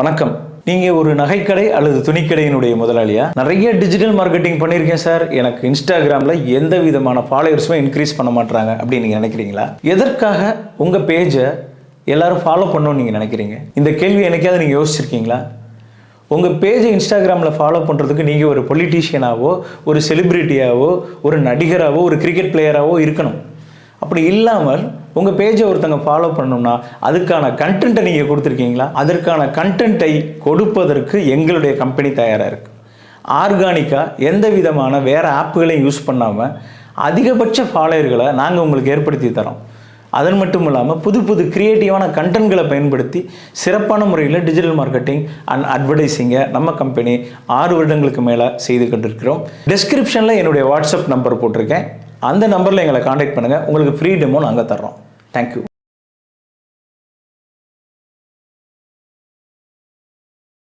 வணக்கம். நீங்கள் ஒரு நகைக்கடை அல்லது துணிக்கடையினுடைய முதலாளியா? நிறைய டிஜிட்டல் மார்க்கெட்டிங் பண்ணியிருக்கேன் சார், எனக்கு இன்ஸ்டாகிராமில் எந்த விதமான ஃபாலோவர்ஸுமே இன்க்ரீஸ் பண்ண மாட்டாங்க அப்படின்னு நீங்கள் நினைக்கிறீங்களா? எதற்காக உங்கள் பேஜை எல்லாரும் ஃபாலோ பண்ணணும்னு நீங்கள் நினைக்கிறீங்க? இந்த கேள்வி என்னைக்காவது நீங்கள் யோசிச்சிருக்கீங்களா? உங்கள் பேஜை இன்ஸ்டாகிராமில் ஃபாலோ பண்ணுறதுக்கு நீங்கள் ஒரு பொலிட்டீஷியனாவோ, ஒரு செலிப்ரிட்டியாவோ, ஒரு நடிகராகவோ, ஒரு கிரிக்கெட் பிளேயராகவோ இருக்கணும். அப்படி இல்லாமல் உங்கள் பேஜை ஒருத்தங்க ஃபாலோ பண்ணணும்னா அதுக்கான கண்டென்ட்டை நீங்கள் கொடுத்துருக்கீங்களா? அதற்கான கண்டென்ட்டை கொடுப்பதற்கு எங்களுடைய கம்பெனி தயாராக இருக்குது. ஆர்கானிக்காக எந்த விதமான வேறு ஆப்புகளையும் யூஸ் பண்ணாமல் அதிகபட்ச ஃபாலோவர்களை நாங்கள் உங்களுக்கு ஏற்படுத்தி தரோம். அதன் மட்டும் இல்லாமல் புது புது க்ரியேட்டிவான கண்டென்ட்களை பயன்படுத்தி சிறப்பான முறையில் டிஜிட்டல் மார்க்கெட்டிங் அண்ட் அட்வர்டைஸிங்கை நம்ம கம்பெனி 6 வருடங்களுக்கு மேலே செய்து கொண்டிருக்கிறோம். டிஸ்கிரிப்ஷனில் என்னுடைய வாட்ஸ்அப் நம்பர் போட்டிருக்கேன். அந்த நம்பரில் எங்களை காண்டாக்ட் பண்ணுங்கள். உங்களுக்கு ஃப்ரீ டெமோ நாங்கள் தர்றோம். தேங்க்யூ.